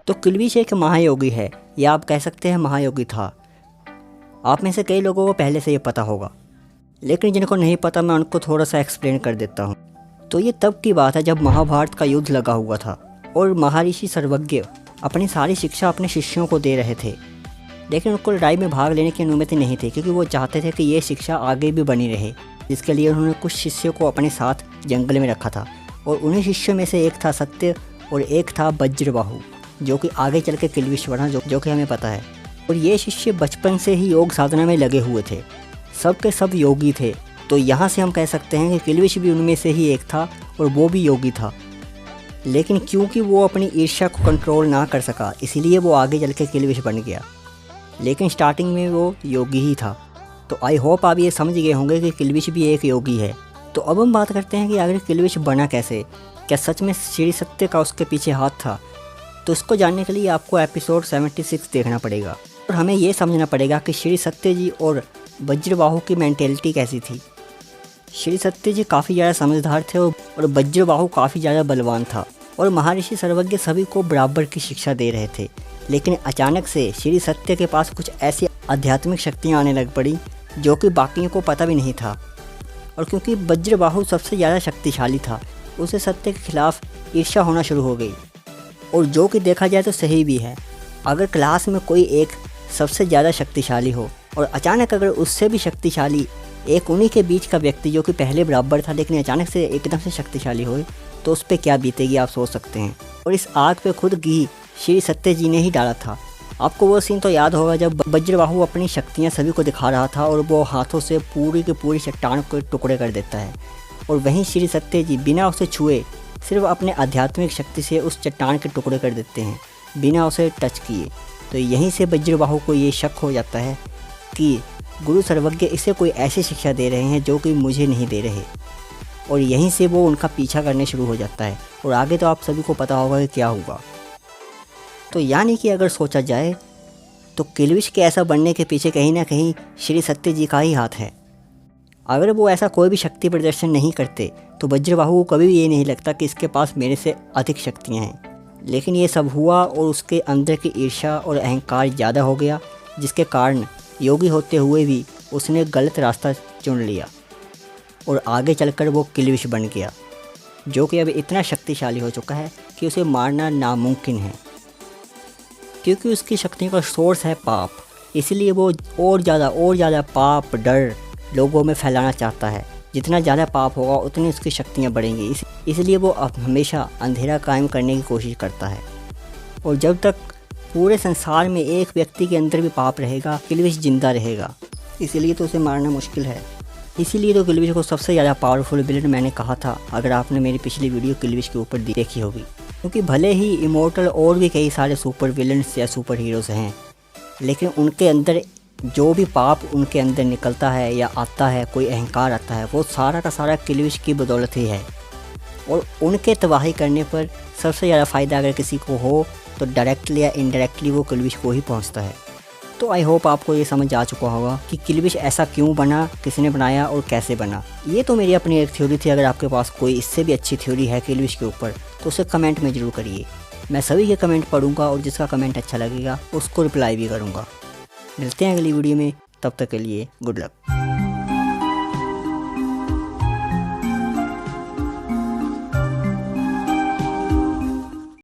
तो किल्विश एक महायोगी है, या आप कह सकते हैं महायोगी था। आप में से कई लोगों को पहले से ये पता होगा, लेकिन जिनको नहीं पता मैं उनको थोड़ा सा एक्सप्लेन कर देता हूँ। तो ये तब की बात है जब महाभारत का युद्ध लगा हुआ था और महर्षि सर्वज्ञ अपनी सारी शिक्षा अपने शिष्यों को दे रहे थे, लेकिन उनको लड़ाई में भाग लेने की अनुमति नहीं थी, क्योंकि वो चाहते थे कि ये शिक्षा आगे भी बनी रहे, जिसके लिए उन्होंने कुछ शिष्यों को अपने साथ जंगल में रखा था। और उन्हीं शिष्यों में से एक था सत्य और एक था वज्रबाहु, जो कि आगे चल के किल्विश बना, जो कि हमें पता है। और ये शिष्य बचपन से ही योग साधना में लगे हुए थे, सब के सब योगी थे। तो यहाँ से हम कह सकते हैं कि किल्विश भी उनमें से ही एक था और वो भी योगी था। लेकिन क्योंकि वो अपनी ईर्ष्या को कंट्रोल ना कर सका, इसीलिए वो आगे चल के किल्विश बन गया, लेकिन स्टार्टिंग में वो योगी ही था। तो आई होप आप ये समझ गए होंगे कि किल्विश भी एक योगी है। तो अब हम बात करते हैं कि आखिर किल्विश बना कैसे, क्या सच में श्री सत्य का उसके पीछे हाथ था? तो इसको जानने के लिए आपको एपिसोड 76 देखना पड़ेगा और हमें ये समझना पड़ेगा कि श्री सत्य जी और वज्रबाहु की मेंटेलिटी कैसी थी। श्री सत्य जी काफ़ी ज़्यादा समझदार थे और वज्रबाहु काफ़ी ज़्यादा बलवान था, और महर्षि सर्वज्ञ सभी को बराबर की शिक्षा दे रहे थे। लेकिन अचानक से श्री सत्य के पास कुछ ऐसी आध्यात्मिक शक्तियाँ आने लग पड़ी जो कि बाकियों को पता भी नहीं था। और क्योंकि वज्रबाहु सबसे ज़्यादा शक्तिशाली था, उसे सत्य के खिलाफ ईर्ष्या होना शुरू हो गई। और जो कि देखा जाए तो सही भी है, अगर क्लास में कोई एक सबसे ज़्यादा शक्तिशाली हो और अचानक अगर उससे भी शक्तिशाली एक उन्हीं के बीच का व्यक्ति जो कि पहले बराबर था लेकिन अचानक से एकदम से शक्तिशाली हो, तो उस पर क्या बीतेगी आप सोच सकते हैं। और इस आग पे खुद घी श्री सत्य जी ने ही डाला था। आपको वो सीन तो याद होगा जब वज्रबाहु अपनी शक्तियाँ सभी को दिखा रहा था और वो हाथों से पूरी की पूरी चट्टान को टुकड़े कर देता है, और वहीं श्री सत्य जी बिना उसे छुए सिर्फ अपने आध्यात्मिक शक्ति से उस चट्टान के टुकड़े कर देते हैं, बिना उसे टच किए। तो यहीं से वज्रबाहु को ये शक हो जाता है कि गुरु सर्वज्ञ इसे कोई ऐसी शिक्षा दे रहे हैं जो कि मुझे नहीं दे रहे, और यहीं से वो उनका पीछा करने शुरू हो जाता है। और आगे तो आप सभी को पता होगा कि क्या हुआ। तो यानी कि अगर सोचा जाए तो किल्विश के ऐसा बनने के पीछे कहीं ना कहीं श्री सत्य जी का ही हाथ है। अगर वो ऐसा कोई भी शक्ति प्रदर्शन नहीं करते तो वज्रबाहु को कभी भी ये नहीं लगता कि इसके पास मेरे से अधिक शक्तियाँ हैं। लेकिन ये सब हुआ और उसके अंदर की ईर्ष्या और अहंकार ज़्यादा हो गया, जिसके कारण योगी होते हुए भी उसने गलत रास्ता चुन लिया और आगे चलकर वो किल्विश बन गया, जो कि अब इतना शक्तिशाली हो चुका है कि उसे मारना नामुमकिन है। क्योंकि उसकी शक्तियों का सोर्स है पाप, इसलिए वो और ज़्यादा पाप डर लोगों में फैलाना चाहता है। जितना ज़्यादा पाप होगा उतनी उसकी शक्तियाँ बढ़ेंगी, इसलिए वो हमेशा अंधेरा कायम करने की कोशिश करता है। और जब तक पूरे संसार में एक व्यक्ति के अंदर भी पाप रहेगा, किल्विश जिंदा रहेगा, इसीलिए तो उसे मारना मुश्किल है। इसीलिए तो किल्विश को सबसे ज़्यादा पावरफुल विलन मैंने कहा था, अगर आपने मेरी पिछली वीडियो किल्विश के ऊपर देखी होगी। क्योंकि भले ही इमोर्टल और भी कई सारे सुपर विलन्स या सुपर हीरोज़ हैं, लेकिन उनके अंदर जो भी पाप उनके अंदर निकलता है या आता है, कोई अहंकार आता है, वो सारा का सारा किल्विश की बदौलत ही है। और उनके तबाही करने पर सबसे ज़्यादा फ़ायदा अगर किसी को हो तो डायरेक्टली या इनडायरेक्टली वो किल्विश को ही पहुंचता है। तो आई होप आपको ये समझ आ चुका होगा कि किल्विश ऐसा क्यों बना, किसने बनाया और कैसे बना। ये तो मेरी अपनी एक थ्योरी थी। अगर आपके पास कोई इससे भी अच्छी थ्योरी है किल्विश के ऊपर तो उसे कमेंट में ज़रूर करिए। मैं सभी के कमेंट पढ़ूंगा और जिसका कमेंट अच्छा लगेगा उसको रिप्लाई भी करूँगा। मिलते हैं अगली वीडियो में, तब तक के लिए गुड लक।